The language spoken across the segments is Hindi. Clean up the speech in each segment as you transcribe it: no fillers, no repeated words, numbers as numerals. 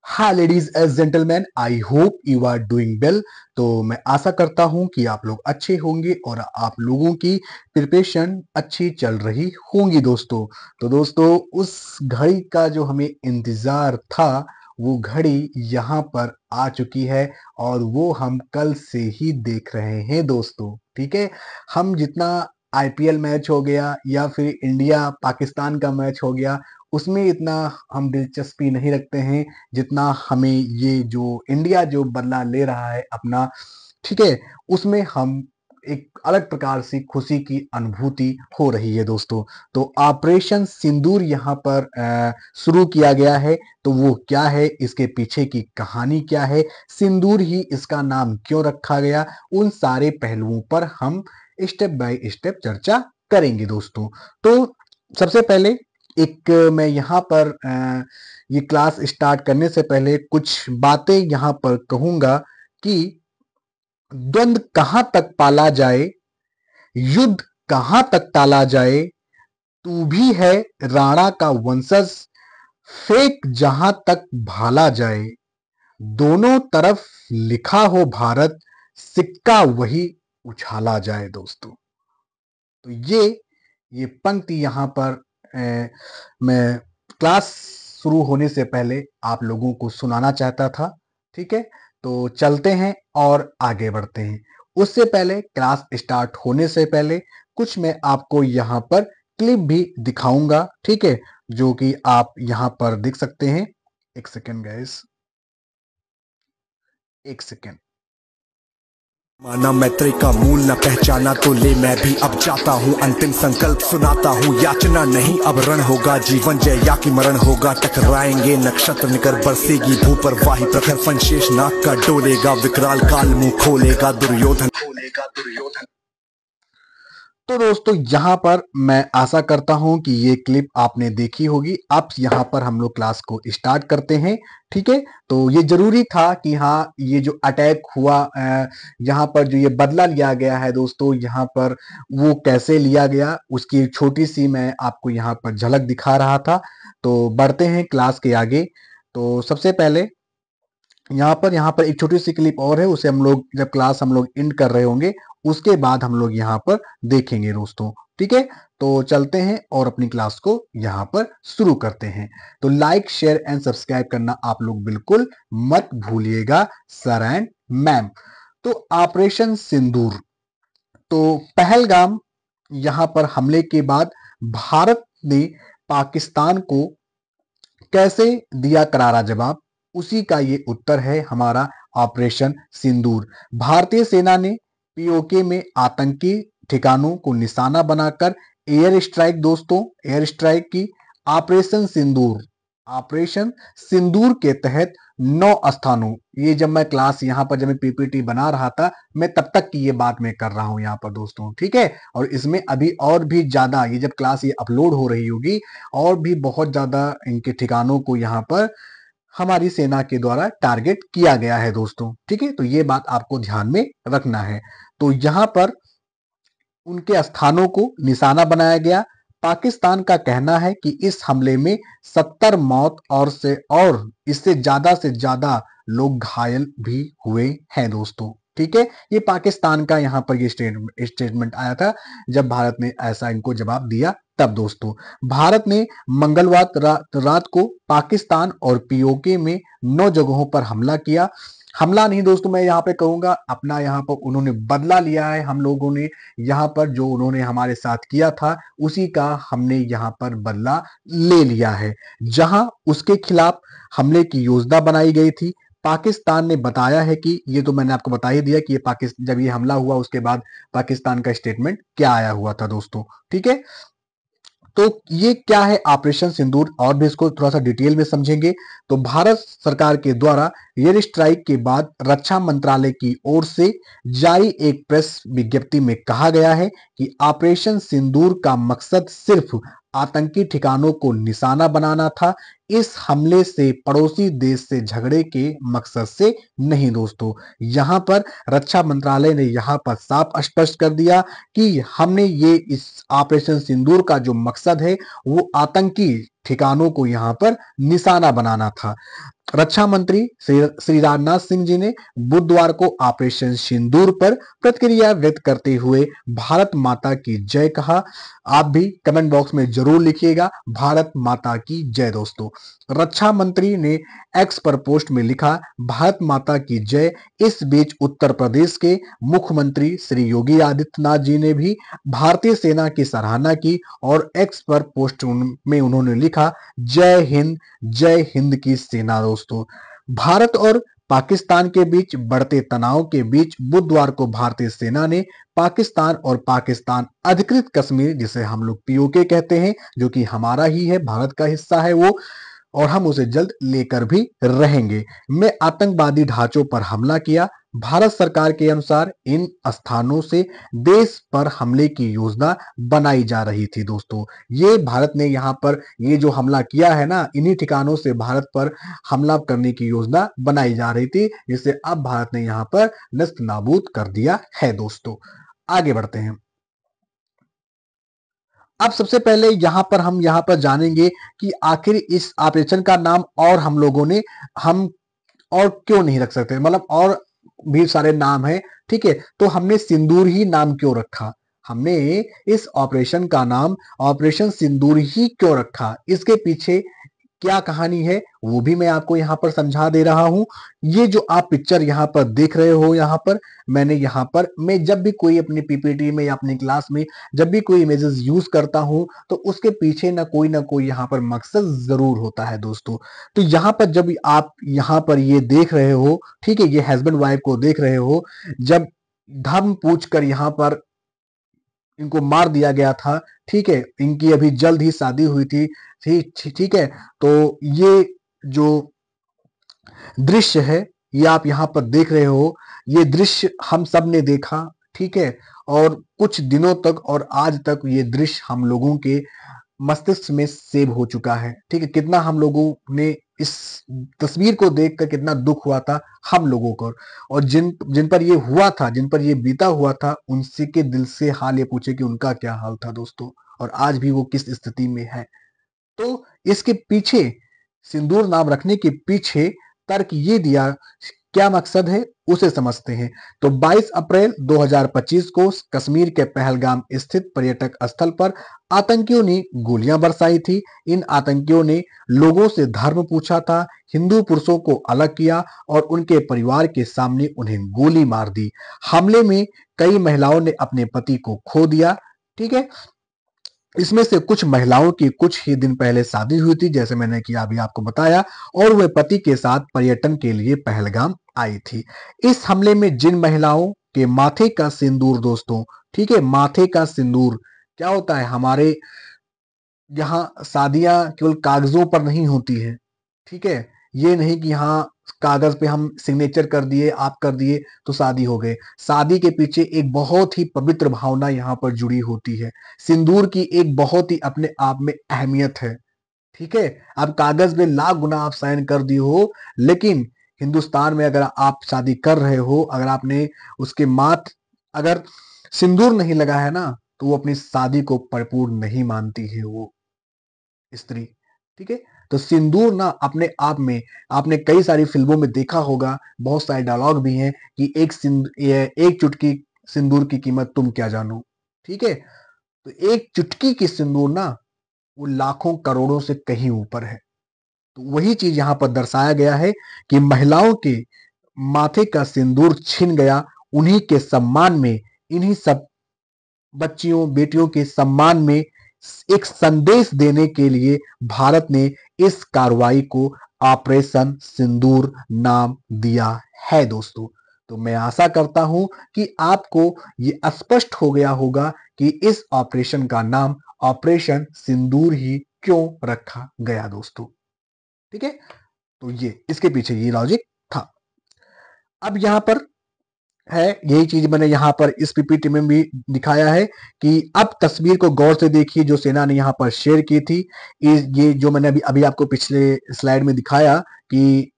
हाँ ladies and gentleman, I hope you are doing well. तो मैं आशा करता हूं कि आप लोग अच्छे होंगे और आप लोगों की प्रिपरेशन अच्छी चल रही होंगी दोस्तों। तो दोस्तों, उस घड़ी का जो हमें इंतजार था वो घड़ी यहाँ पर आ चुकी है और वो हम कल से ही देख रहे हैं दोस्तों। ठीक है, हम जितना आईपीएल मैच हो गया या फिर इंडिया पाकिस्तान का मैच हो गया उसमें इतना हम दिलचस्पी नहीं रखते हैं जितना हमें ये जो इंडिया जो बदला ले रहा है अपना, ठीक है, उसमें हम एक अलग प्रकार से खुशी की अनुभूति हो रही है दोस्तों। तो ऑपरेशन सिंदूर यहाँ पर शुरू किया गया है। तो वो क्या है, इसके पीछे की कहानी क्या है, सिंदूर ही इसका नाम क्यों रखा गया, उन सारे पहलुओं पर हम स्टेप बाय स्टेप चर्चा करेंगे दोस्तों। तो सबसे पहले एक मैं यहाँ पर ये क्लास स्टार्ट करने से पहले कुछ बातें यहाँ पर कहूंगा कि द्वंद्व कहां तक पाला जाए, युद्ध कहां तक टाला जाए, तू भी है राणा का वंशज, फेंक जहां तक भाला जाए, दोनों तरफ लिखा हो भारत, सिक्का वही उछाला जाए दोस्तों। तो ये पंक्ति यहाँ पर मैं क्लास शुरू होने से पहले आप लोगों को सुनाना चाहता था। ठीक है, तो चलते हैं और आगे बढ़ते हैं। उससे पहले क्लास स्टार्ट होने से पहले कुछ मैं आपको यहाँ पर क्लिप भी दिखाऊंगा, ठीक है, जो कि आप यहाँ पर देख सकते हैं। एक सेकेंड गाइस, एक सेकेंड। माना मैत्री का मूल न पहचाना तो ले मैं भी अब जाता हूँ, अंतिम संकल्प सुनाता हूँ, याचना नहीं अब रण होगा, जीवन जय या कि मरण होगा, टकराएंगे नक्षत्र निकर बरसेगी भू पर वाही प्रखर, फंशेष नाक का डोलेगा, विकराल काल मुंह खोलेगा दुर्योधन। तो दोस्तों, यहाँ पर मैं आशा करता हूं कि ये क्लिप आपने देखी होगी। अब यहाँ पर हम लोग क्लास को स्टार्ट करते हैं। ठीक है, तो ये जरूरी था कि हाँ, ये जो अटैक हुआ, यहाँ पर जो ये बदला लिया गया है दोस्तों, यहाँ पर वो कैसे लिया गया उसकी छोटी सी मैं आपको यहाँ पर झलक दिखा रहा था। तो बढ़ते हैं क्लास के आगे। तो सबसे पहले यहाँ पर एक छोटी सी क्लिप और है, उसे हम लोग जब क्लास हम लोग एंड कर रहे होंगे उसके बाद हम लोग यहाँ पर देखेंगे दोस्तों। ठीक है, तो चलते हैं और अपनी क्लास को यहाँ पर शुरू करते हैं। तो लाइक शेयर एंड सब्सक्राइब करना आप लोग बिल्कुल मत भूलिएगा सर एंड मैम। तो ऑपरेशन सिंदूर, तो पहलगाम यहाँ पर हमले के बाद भारत ने पाकिस्तान को कैसे दिया करारा जवाब, उसी का ये उत्तर है हमारा ऑपरेशन सिंदूर। भारतीय सेना ने पीओके में आतंकी ठिकानों को निशाना बनाकर एयर स्ट्राइक दोस्तों, एयर स्ट्राइक की। ऑपरेशन सिंदूर, ऑपरेशन सिंदूर के तहत 9 स्थानों, ये जब मैं क्लास यहाँ पर जब मैं पीपीटी बना रहा था मैं तब तक की ये बात मैं कर रहा हूँ यहाँ पर दोस्तों। ठीक है, और इसमें अभी और भी ज्यादा, ये जब क्लास ये अपलोड हो रही होगी और भी बहुत ज्यादा इनके ठिकानों को यहाँ पर हमारी सेना के द्वारा टारगेट किया गया है दोस्तों। ठीक है, तो ये बात आपको ध्यान में रखना है। तो यहाँ पर उनके स्थानों को निशाना बनाया गया। पाकिस्तान का कहना है कि इस हमले में 70 मौत और इससे ज्यादा लोग घायल भी हुए हैं दोस्तों। ठीक है, ये पाकिस्तान का यहाँ पर ये स्टेटमेंट आया था जब भारत ने ऐसा इनको जवाब दिया तब दोस्तों। भारत ने मंगलवार रात को पाकिस्तान और पीओके में 9 जगहों पर हमला किया। हमला नहीं दोस्तों, मैं यहाँ पे कहूंगा अपना यहाँ पर उन्होंने बदला लिया है। हम लोगों ने यहाँ पर जो उन्होंने हमारे साथ किया था उसी का हमने यहाँ पर बदला ले लिया है। जहां उसके खिलाफ हमले की योजना बनाई गई थी, पाकिस्तान ने बताया है कि ये तो मैंने आपको बता ही दिया कि ये पाकिस्तान जब ये हमला हुआ उसके बाद पाकिस्तान का स्टेटमेंट क्या आया हुआ था दोस्तों। ठीक है, तो ये क्या है ऑपरेशन सिंदूर, और भी इसको थोड़ा सा डिटेल में समझेंगे। तो भारत सरकार के द्वारा एयर स्ट्राइक के बाद रक्षा मंत्रालय की ओर से जारी एक प्रेस विज्ञप्ति में कहा गया है कि ऑपरेशन सिंदूर का मकसद सिर्फ आतंकी ठिकानों को निशाना बनाना था। इस हमले से पड़ोसी देश से झगड़े के मकसद से नहीं दोस्तों। यहां पर रक्षा मंत्रालय ने यहां पर साफ स्पष्ट कर दिया कि हमने ये इस ऑपरेशन सिंदूर का जो मकसद है वो आतंकी ठिकानों को यहां पर निशाना बनाना था। रक्षा मंत्री श्री राजनाथ सिंह जी ने बुधवार को ऑपरेशन सिंदूर पर प्रतिक्रिया व्यक्त करते हुए भारत माता की जय कहा। आप भी कमेंट बॉक्स में जरूर लिखिएगा भारत माता की जय दोस्तों। रक्षा मंत्री ने एक्स पर पोस्ट में लिखा भारत माता की जय। इस बीच उत्तर प्रदेश के मुख्यमंत्री श्री योगी आदित्यनाथ जी ने भी भारतीय सेना की सराहना की और एक्स पर पोस्ट में उन्होंने लिखा जय हिंद की सेना दोस्तों। भारत और पाकिस्तान के बीच बढ़ते तनाव के बीच बुधवार को भारतीय सेना ने पाकिस्तान और पाकिस्तान अधिकृत कश्मीर, जिसे हम लोग पीओके कहते हैं, जो कि हमारा ही है, भारत का हिस्सा है वो, और हम उसे जल्द लेकर भी रहेंगे, में आतंकवादी ढांचों पर हमला किया। भारत सरकार के अनुसार इन स्थानों से देश पर हमले की योजना बनाई जा रही थी दोस्तों। ये भारत ने यहाँ पर ये जो हमला किया है ना, इन्हीं ठिकानों से भारत पर हमला करने की योजना बनाई जा रही थी, जिसे अब भारत ने यहाँ पर नस्त नाबूद कर दिया है दोस्तों। आगे बढ़ते हैं। अब सबसे पहले हम यहाँ पर जानेंगे कि आखिर इस ऑपरेशन का नाम और हम लोगों ने हम और क्यों नहीं रख सकते, मतलब और भी सारे नाम हैं, ठीक है, तो हमने सिंदूर ही नाम क्यों रखा, हमने इस ऑपरेशन का नाम ऑपरेशन सिंदूर ही क्यों रखा, इसके पीछे क्या कहानी है वो भी मैं आपको यहाँ पर समझा दे रहा हूँ। ये जो आप पिक्चर यहाँ पर देख रहे हो, मैं जब भी कोई अपनी पीपीटी में या अपनी क्लास में जब भी कोई इमेजेस यूज करता हूँ तो उसके पीछे ना कोई यहाँ पर मकसद जरूर होता है दोस्तों। तो यहाँ पर जब आप यहाँ पर ये देख रहे हो, ठीक है, ये हस्बैंड वाइफ को देख रहे हो, जब धर्म पूछ कर यहाँ पर इनको मार दिया गया था, ठीक है, इनकी अभी जल्द ही शादी हुई थी, ठीक है, तो ये जो दृश्य है ये आप यहाँ पर देख रहे हो, ये दृश्य हम सब ने देखा, ठीक है, और कुछ दिनों तक और आज तक ये दृश्य हम लोगों के मस्तिष्क में सेव हो चुका है, ठीक है, कितना हम लोगों ने इस तस्वीर को देखकर कितना दुख हुआ था हम लोगों को, और जिन जिन पर ये हुआ था, जिन पर ये बीता हुआ था, उनसे के दिल से हाल ये पूछे कि उनका क्या हाल था दोस्तों, और आज भी वो किस स्थिति में है। तो इसके पीछे सिंदूर नाम रखने के पीछे तर्क ये दिया, क्या मकसद है उसे समझते हैं। तो 22 अप्रैल 2025 को कश्मीर के पहलगाम स्थित पर्यटक स्थल पर आतंकियों ने गोलियां बरसाई थी। इन आतंकियों ने लोगों से धर्म पूछा था, हिंदू पुरुषों को अलग किया और उनके परिवार के सामने उन्हें गोली मार दी। हमले में कई महिलाओं ने अपने पति को खो दिया, ठीक है, इसमें से कुछ महिलाओं की कुछ ही दिन पहले शादी हुई थी, जैसे मैंने किया अभी आपको बताया, और वे पति के साथ पर्यटन के लिए पहलगाम आई थी। इस हमले में जिन महिलाओं के माथे का सिंदूर दोस्तों, ठीक है, माथे का सिंदूर क्या होता है, हमारे यहाँ शादियां केवल कागजों पर नहीं होती है, ठीक है, ये नहीं कि हाँ कागज पे हम सिग्नेचर कर दिए, आप कर दिए तो शादी हो गए। शादी के पीछे एक बहुत ही पवित्र भावना यहाँ पर जुड़ी होती है। सिंदूर की एक बहुत ही अपने आप में अहमियत है, ठीक है, अब कागज में लाख गुना आप साइन कर दिए हो, लेकिन हिंदुस्तान में अगर आप शादी कर रहे हो, अगर आपने उसके माथ अगर सिंदूर नहीं लगा है ना, तो वो अपनी शादी को परिपूर्ण नहीं मानती है वो स्त्री, ठीक है। तो सिंदूर ना अपने आप में, आपने कई सारी फिल्मों में देखा होगा, बहुत सारे डायलॉग भी हैं कि एक चुटकी सिंदूर की कीमत तुम क्या जानो, ठीक है, तो एक चुटकी की सिंदूर ना वो लाखों करोड़ों से कहीं ऊपर है। तो वही चीज यहाँ पर दर्शाया गया है कि महिलाओं के माथे का सिंदूर छिन गया, उन्हीं के सम्मान में, इन्हीं सब बच्चियों बेटियों के सम्मान में एक संदेश देने के लिए भारत ने इस कार्रवाई को ऑपरेशन सिंदूर नाम दिया है दोस्तों। तो मैं आशा करता हूं कि आपको ये स्पष्ट हो गया होगा कि इस ऑपरेशन का नाम ऑपरेशन सिंदूर ही क्यों रखा गया दोस्तों, ठीक है, तो ये इसके पीछे ये लॉजिक था। अब यहां पर है, यही चीज मैंने यहाँ पर इस पीपीटी में भी दिखाया है कि अब तस्वीर को गौर से देखिए जो सेना ने यहाँ पर शेयर की थी। ये जो मैंने अभी अभी आपको पिछले स्लाइड में दिखाया कि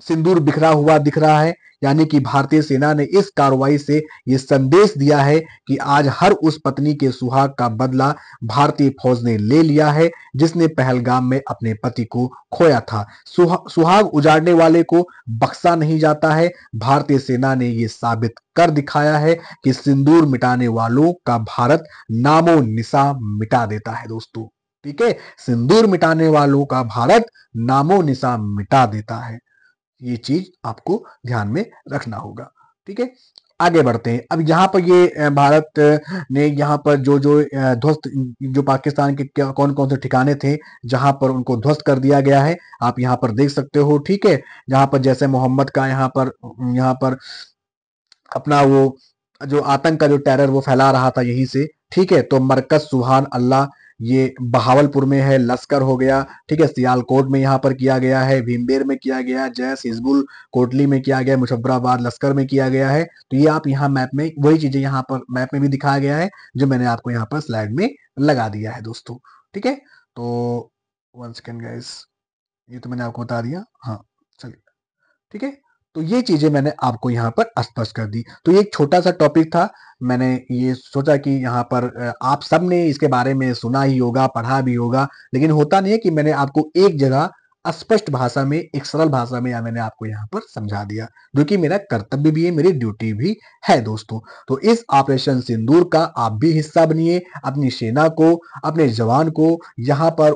सिंदूर बिखरा हुआ दिख रहा है, यानी कि भारतीय सेना ने इस कार्रवाई से ये संदेश दिया है कि आज हर उस पत्नी के सुहाग का बदला भारतीय फौज ने ले लिया है जिसने पहलगाम में अपने पति को खोया था। सुहाग उजाड़ने वाले को बख्शा नहीं जाता है। भारतीय सेना ने ये साबित कर दिखाया है कि सिंदूर मिटाने वालों का भारत नामो निशा मिटा देता है दोस्तों। ठीक है, सिंदूर मिटाने वालों का भारत नामो निशा मिटा देता है। ये चीज आपको ध्यान में रखना होगा। ठीक है, आगे बढ़ते हैं। अब यहाँ पर ये भारत ने यहाँ पर जो जो ध्वस्त, जो पाकिस्तान के कौन कौन से ठिकाने थे जहां पर उनको ध्वस्त कर दिया गया है, आप यहाँ पर देख सकते हो। ठीक है, जहां पर जैसे मोहम्मद का यहाँ पर अपना वो जो आतंक का जो टेरर वो फैला रहा था यहीं से। ठीक है, तो मरकज सुभान अल्लाह ये बहावलपुर में है, लश्कर हो गया। ठीक है, सियालकोट में यहाँ पर किया गया है, भीमबेर में किया गया है, जैस हिजबुल कोटली में किया गया है, मुशर्रफाबाद लश्कर में किया गया है। तो ये आप यहाँ मैप में वही चीजें यहाँ पर मैप में भी दिखाया गया है जो मैंने आपको यहाँ पर स्लाइड में लगा दिया है दोस्तों। ठीक है, तो 1 सेकेंड गाइस, ये तो मैंने आपको बता दिया। हाँ चलिए, ठीक है, तो ये चीजें मैंने आपको यहाँ पर स्पष्ट कर दी। तो ये एक छोटा सा टॉपिक था, मैंने ये सोचा कि यहाँ पर आप सब ने इसके बारे में सुना ही होगा, पढ़ा भी होगा, लेकिन होता नहीं है कि मैंने आपको एक जगह स्पष्ट भाषा में, एक सरल भाषा में मैंने आपको यहाँ पर समझा दिया, जो कि मेरा कर्तव्य भी है, मेरी ड्यूटी भी है दोस्तों। तो इस ऑपरेशन सिंदूर का आप भी हिस्सा बनिए, अपनी सेना को, अपने जवान को यहाँ पर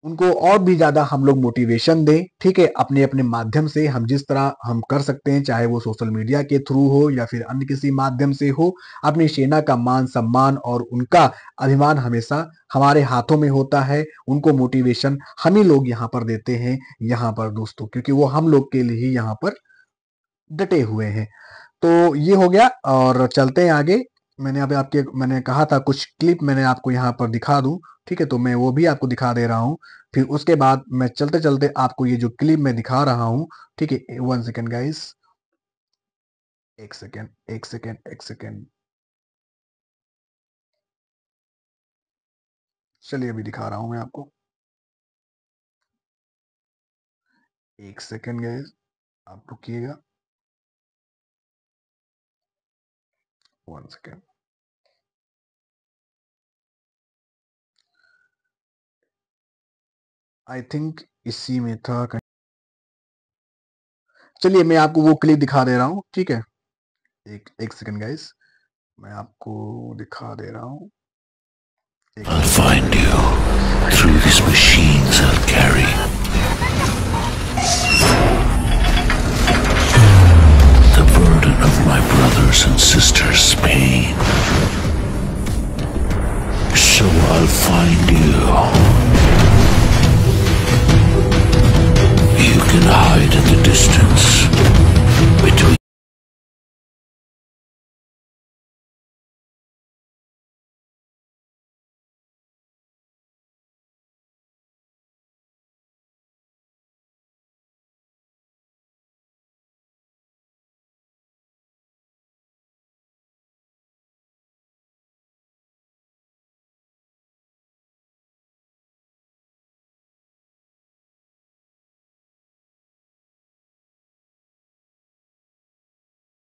उनको और भी ज्यादा हम लोग मोटिवेशन दें। ठीक है, अपने अपने माध्यम से हम जिस तरह हम कर सकते हैं, चाहे वो सोशल मीडिया के थ्रू हो या फिर अन्य किसी माध्यम से हो, अपनी सेना का मान सम्मान और उनका अभिमान हमेशा हमारे हाथों में होता है। उनको मोटिवेशन हम ही लोग यहाँ पर देते हैं यहाँ पर दोस्तों, क्योंकि वो हम लोग के लिए ही यहाँ पर डटे हुए हैं। तो ये हो गया, और चलते हैं आगे। मैंने कहा था कुछ क्लिप मैंने आपको यहाँ पर दिखा दूं। ठीक है, तो मैं वो भी आपको दिखा दे रहा हूँ। फिर उसके बाद मैं चलते चलते आपको ये जो क्लिप मैं दिखा रहा हूँ, ठीक है, 1 सेकेंड गाइस, एक सेकेंड, चलिए अभी दिखा रहा हूं मैं आपको। 1 सेकेंड गाइस, आप रुकिएगा, 1 सेकेंड। आई थिंक इसी में था। चलिए मैं आपको वो क्लिप दिखा दे रहा हूँ। ठीक है, एक सेकेंड गाइस, मैं आपको दिखा दे रहा हूँ। I'll find you. Through these machines I'll carry the burden of my brothers and sisters' pain. So I'll find you. You can hide in the distance.